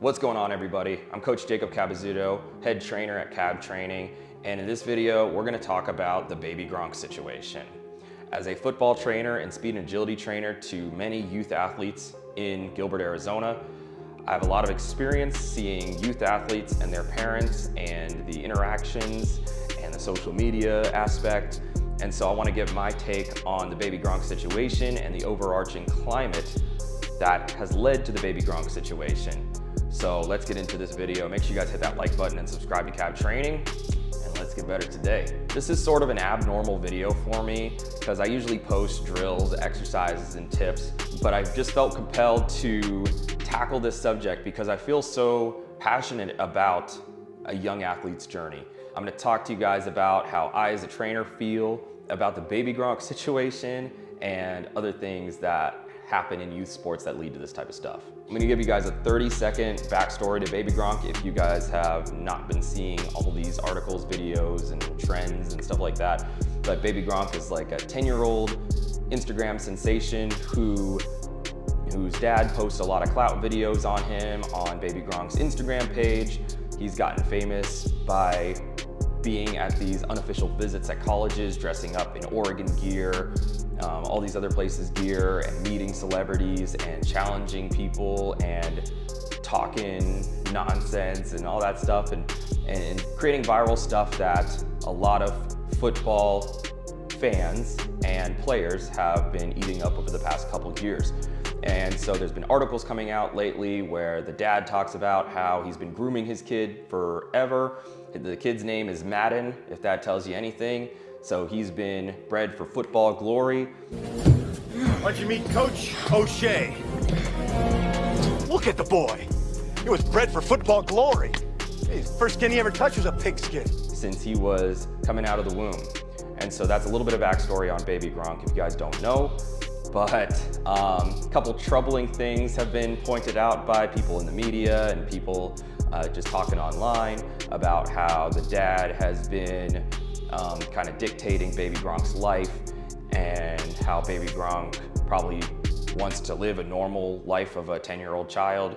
What's going on, everybody? I'm Coach Jacob Cabazzuto, head trainer at Cab Training, and in this video, we're gonna talk about the Baby Gronk situation. As a football trainer and speed and agility trainer to many youth athletes in Gilbert, Arizona, I have a lot of experience seeing youth athletes and their parents and the interactions and the social media aspect. And so I wanna give my take on the Baby Gronk situation and the overarching climate that has led to the Baby Gronk situation. So let's get into this video. Make sure you guys hit that like button and subscribe to Cab Training, and let's get better today. This is sort of an abnormal video for me because I usually post drills, exercises, and tips, but I've just felt compelled to tackle this subject because I feel so passionate about a young athlete's journey. I'm gonna talk to you guys about how I as a trainer feel about the Baby Gronk situation and other things that happen in youth sports that lead to this type of stuff. I'm gonna give you guys a 30-second backstory to Baby Gronk if you guys have not been seeing all these articles, videos, and trends and stuff like that. But Baby Gronk is like a 10-year-old Instagram sensation whose dad posts a lot of clout videos on him on Baby Gronk's Instagram page. He's gotten famous by being at these unofficial visits at colleges, dressing up in Oregon gear, all these other places gear, and meeting celebrities and challenging people and talking nonsense and all that stuff, and creating viral stuff that a lot of football fans and players have been eating up over the past couple of years. And so there's been articles coming out lately where the dad talks about how he's been grooming his kid forever. The kid's name is Madden, if that tells you anything. So he's been bred for football glory. Why'd you meet Coach O'Shea? Look at the boy. He was bred for football glory. His first skin he ever touched was a pigskin. Since he was coming out of the womb. And so that's a little bit of backstory on Baby Gronk if you guys don't know. But a couple troubling things have been pointed out by people in the media and people just talking online about how the dad has been kind of dictating Baby Gronk's life, and how Baby Gronk probably wants to live a normal life of a 10-year-old child,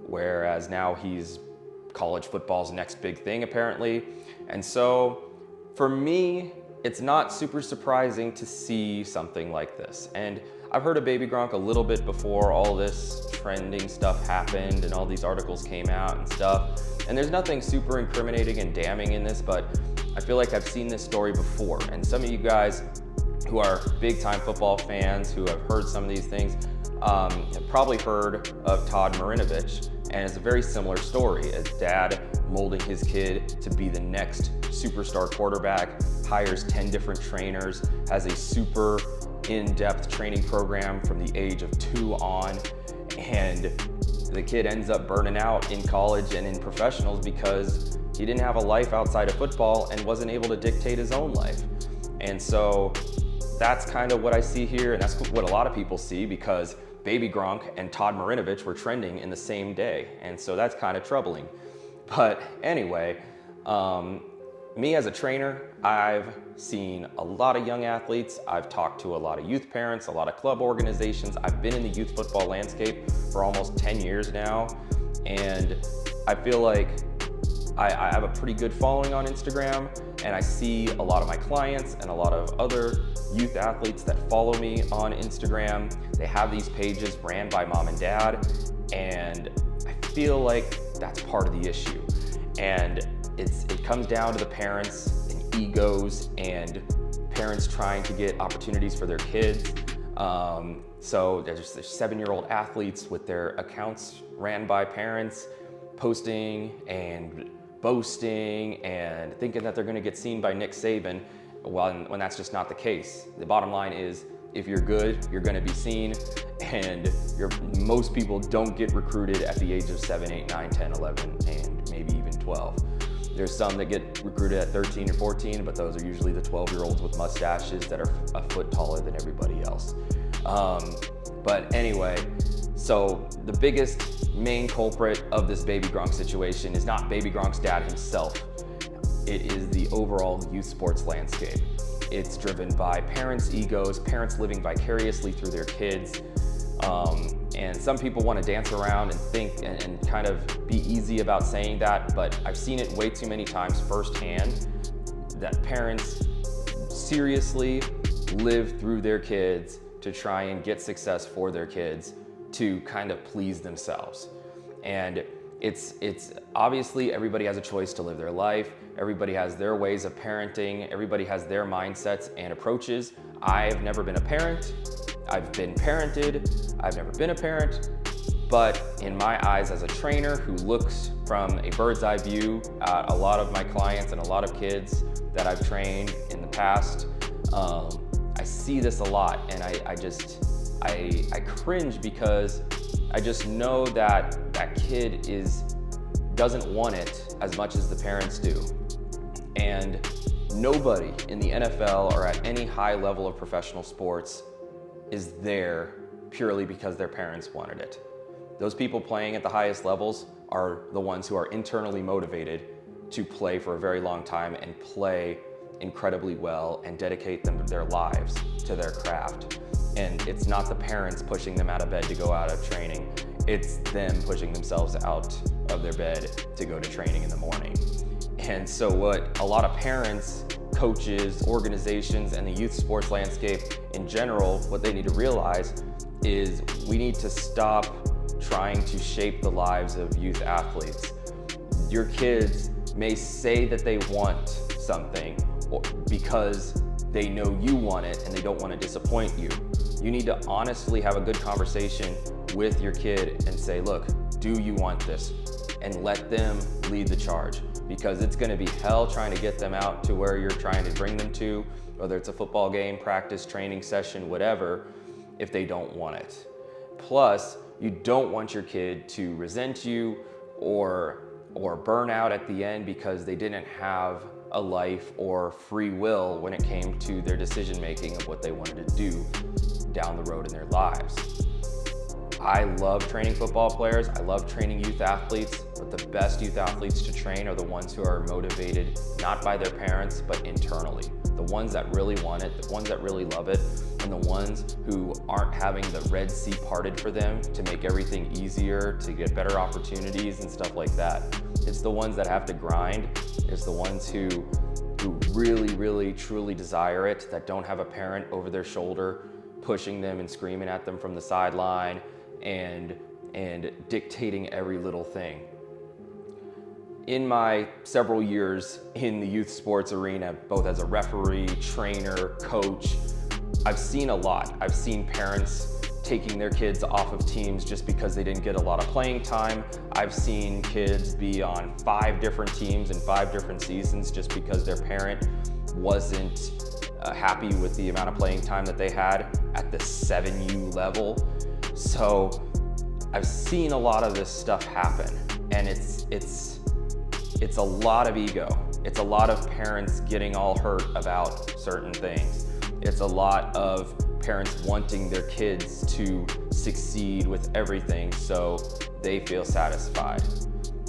whereas now college football's next big thing apparently. And so for me, it's not super surprising to see something like this. And I've heard of Baby Gronk a little bit before all this trending stuff happened and all these articles came out and stuff. And there's nothing super incriminating and damning in this, but I feel like I've seen this story before. And some of you guys who are big time football fans who have heard some of these things have probably heard of Todd Marinovich. And it's a very similar story. His dad molding his kid to be the next superstar quarterback, hires 10 different trainers, has a super in-depth training program from the age of 2 on, and the kid ends up burning out in college and in professionals because he didn't have a life outside of football and wasn't able to dictate his own life. And so that's kind of what I see here, and that's what a lot of people see because Baby Gronk and Todd Marinovich were trending in the same day. And so that's kind of troubling. But anyway, me as a trainer, I've seen a lot of young athletes. I've talked to a lot of youth parents, a lot of club organizations. I've been in the youth football landscape for almost 10 years now. And I feel like I have a pretty good following on Instagram, and I see a lot of my clients and a lot of other youth athletes that follow me on Instagram. They have these pages ran by mom and dad, and I feel like that's part of the issue. And it comes down to the parents and egos and parents trying to get opportunities for their kids. So there's 7-year-old athletes with their accounts ran by parents posting and boasting and thinking that they're gonna get seen by Nick Saban when that's just not the case. The bottom line is, if you're good, you're gonna be seen, and most people don't get recruited at the age of 7, 8, 9, 10, 11, and maybe even 12. There's some that get recruited at 13 or 14, but those are usually the 12-year-olds with mustaches that are a foot taller than everybody else. But anyway, so the biggest main culprit of this Baby Gronk situation is not Baby Gronk's dad himself. It is the overall youth sports landscape. It's driven by parents' egos, parents living vicariously through their kids, And some people want to dance around and think and kind of be easy about saying that, but I've seen it way too many times firsthand that parents seriously live through their kids to try and get success for their kids to kind of please themselves. And it's obviously everybody has a choice to live their life. Everybody has their ways of parenting. Everybody has their mindsets and approaches. I've never been a parent. I've been parented. I've never been a parent. But in my eyes as a trainer who looks from a bird's eye view at a lot of my clients and a lot of kids that I've trained in the past, I see this a lot, and I cringe because I just know that that kid doesn't want it as much as the parents do. And nobody in the NFL or at any high level of professional sports is there purely because their parents wanted it. Those people playing at the highest levels are the ones who are internally motivated to play for a very long time and play incredibly well and dedicate their lives to their craft. And it's not the parents pushing them out of bed to go out of training. It's them pushing themselves out of their bed to go to training in the morning. And so what a lot of parents, coaches, organizations, and the youth sports landscape in general, what they need to realize is we need to stop trying to shape the lives of youth athletes. Your kids may say that they want something because they know you want it and they don't want to disappoint you. You need to honestly have a good conversation with your kid and say, look, do you want this? And let them lead the charge, because it's going to be hell trying to get them out to where you're trying to bring them to, whether it's a football game, practice, training session, whatever, if they don't want it. Plus, you don't want your kid to resent you or burn out at the end because they didn't have a life or free will when it came to their decision making of what they wanted to do down the road in their lives. I love training football players. I love training youth athletes, but the best youth athletes to train are the ones who are motivated not by their parents, but internally. The ones that really want it, the ones that really love it, and the ones who aren't having the Red Sea parted for them to make everything easier, to get better opportunities and stuff like that. It's the ones that have to grind. It's the ones who really, really, truly desire it, that don't have a parent over their shoulder pushing them and screaming at them from the sideline and dictating every little thing. In my several years in the youth sports arena, both as a referee, trainer, coach, I've seen a lot. I've seen parents taking their kids off of teams just because they didn't get a lot of playing time. I've seen kids be on 5 different teams in 5 different seasons just because their parent wasn't happy with the amount of playing time that they had at the 7U level. So I've seen a lot of this stuff happen, and it's a lot of ego. It's a lot of parents getting all hurt about certain things. It's a lot of parents wanting their kids to succeed with everything so they feel satisfied.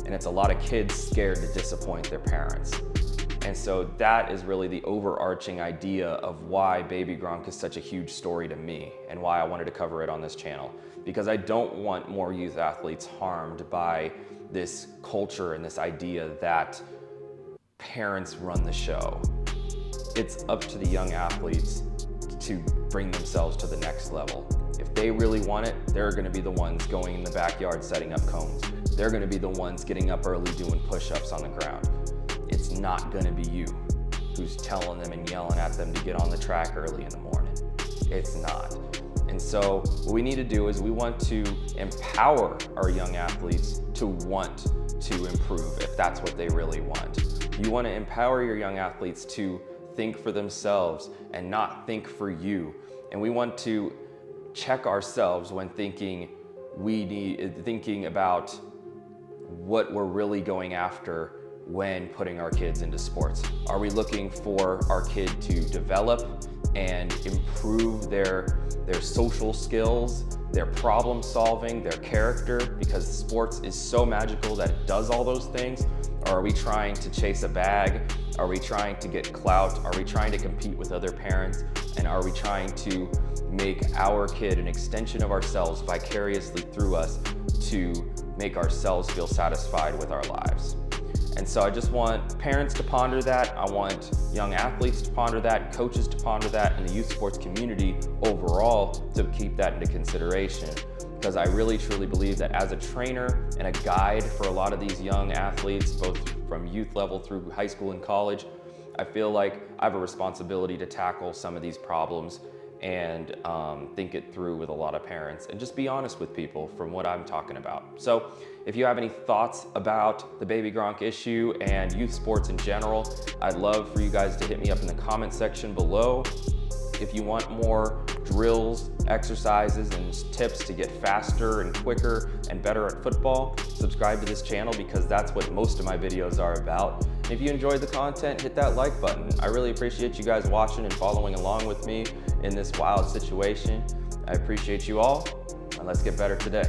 And it's a lot of kids scared to disappoint their parents. And so that is really the overarching idea of why Baby Gronk is such a huge story to me and why I wanted to cover it on this channel. Because I don't want more youth athletes harmed by this culture and this idea that parents run the show. It's up to the young athletes to bring themselves to the next level. If they really want it, they're gonna be the ones going in the backyard setting up cones. They're gonna be the ones getting up early doing push-ups on the ground. It's not gonna be you who's telling them and yelling at them to get on the track early in the morning. It's not. And so what we need to do is we want to empower our young athletes to want to improve if that's what they really want. You want to empower your young athletes to think for themselves and not think for you. And we want to check ourselves when thinking about what we're really going after when putting our kids into sports. Are we looking for our kid to develop and improve their social skills, their problem solving, their character, because sports is so magical that it does all those things? Or are we trying to chase a bag? Are we trying to get clout? Are we trying to compete with other parents? And are we trying to make our kid an extension of ourselves vicariously through us to make ourselves feel satisfied with our lives? And so I just want parents to ponder that. I want young athletes to ponder that, coaches to ponder that, and the youth sports community overall to keep that into consideration. Because I really truly believe that as a trainer and a guide for a lot of these young athletes, both from youth level through high school and college, I feel like I have a responsibility to tackle some of these problems and think it through with a lot of parents and just be honest with people from what I'm talking about. So if you have any thoughts about the Baby Gronk issue and youth sports in general, I'd love for you guys to hit me up in the comment section below. If you want more drills, exercises, and tips to get faster and quicker and better at football, subscribe to this channel because that's what most of my videos are about. And if you enjoyed the content, hit that like button. I really appreciate you guys watching and following along with me in this wild situation. I appreciate you all, and let's get better today.